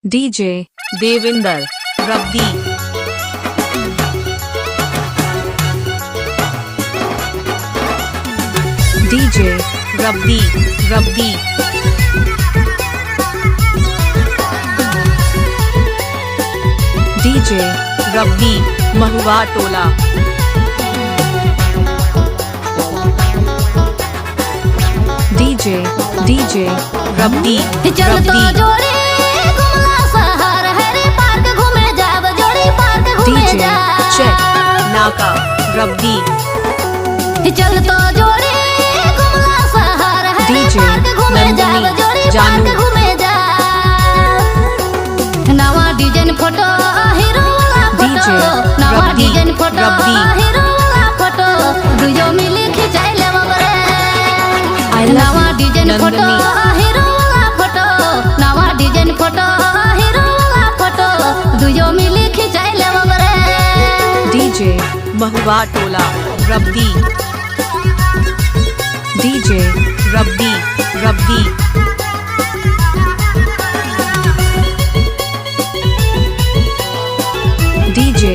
DJ Devinder रब्दी। DJ रब्दी रब्दी। डीजे रब्दी महुआ टोला। डीजे डीजे रब्दी रब्दी। डीजे चेक नाका रब्दी। चल तो जोड़े घुमला सहार है डीजे नंदनी जानू। नवा डिजाइन फोटो हीरो वाला फोटो, नवा डिजाइन फोटो हीरो वाला फोटो, दुयो मिली खिंचाई ले बबरे। नवा डिजाइन फोटो हीरो वाला फोटो, नवा डिजाइन फोटो हीरो वाला फोटो, दुयो मिली खिंचाई ले बबरे। डीजे महुआ टोला रब्दी। डीजे रब्दी रब्दी। डीजे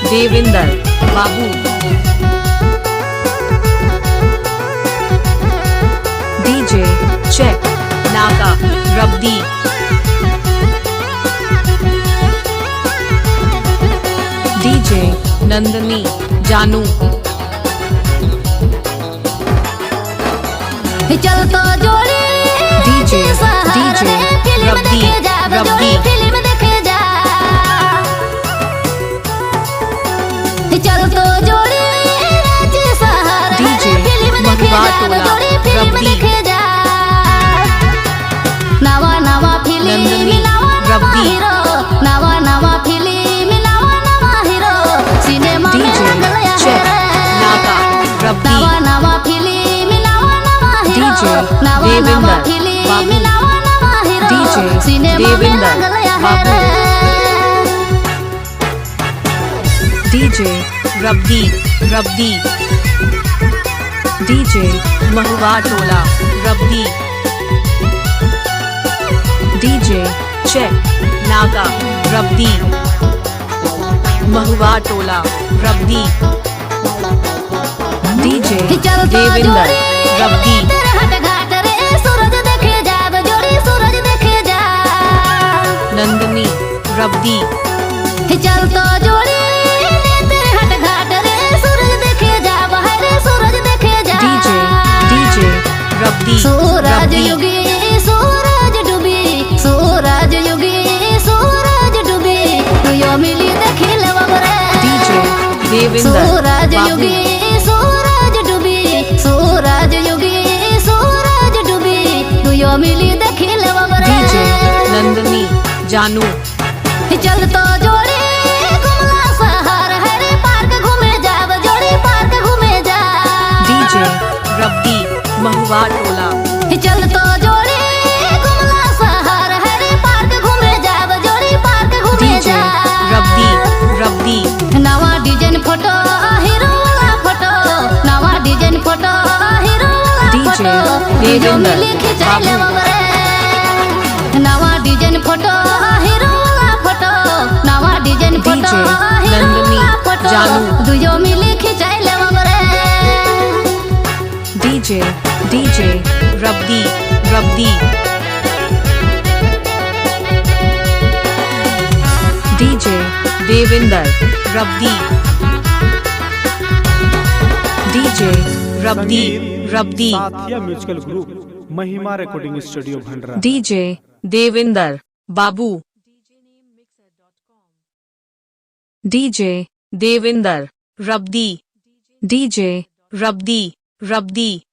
देविंदर बाबू। डीजे चेक नाका रब्दी। डीजे नंदनी जानू। चल तो जोड़ी डीजे डीजे रब्दी रब्दी। फिल्म देखे जा। चल तो जोड़ी डीजे महुआ टोला रब्दी। नवा नवा फिल्म नंदनी रब्दी। नवा नवा फिल्म नवा हीरो सिनेमा में डीजे गया चेक नाका रब्दी। नवा नवा फिल्म नवा हीरो डीजे नवा नवा देविंदर फिल्म बाबू। नवा हीरो डीजे सिनेमा में देविंदर गया बाबू। डीजे रब्दी रब्दी। डीजे महुआ टोला रब्दी। डीजे चेक नागा रब्दी। महुआ टोला रब्दी। डीजे देविंदर रब्दी। नंदनी रब्दी। चल तो जोड़ी हट घाट रे सूरज देखे जा, बाहर सूरज देखे जा। डीजे डीजे रब्दी सूरज रब्दी। युगी सूरज डूबी, सूरज युगी सूरज डूबी, तुयो मिली देखी ले बबरे। डीजे देविंदर सूरज बाबू। युगी सूरज डूबी, सूरज युगी सूरज डूबी, तुयो मिली देखी ले बबरे। डीजे नंदनी जानू। चल तो जोड़ी घुमला सहार है पार्क घूमे जा, जोड़ी पार्क घूमे जा। डीजे रब्दी महुआ टोला। चल तो जोड़ी घुमला सहार है पार्क घूमे जा, जोड़ी पार्क घूमे डीजे जा। रब्दी रब्दी। नवा डिजाइन फोटो हीरो वाला फोटो, नवा डिजाइन फोटो हीरो वाला डीजे फोटो, देविंदर मिली खिंचाई ले बबरे। नवा डिजाइन फोटो हीरो वाला फोटो, नवा design photo DJ hero Nandini वाला फोटो, जानू। दुयो मिली खिंचाई ले बबरे। डीजे डीजे रब्दी रब्दी। डीजे देविंदर रब्दी। डीजे रब्दी रब्दी। Sathiya musical group Mahima recording studio Bhandara. DJ Devinder बाबू। डीजे देविंदर रब्दी। डीजे रब्दी रब्दी।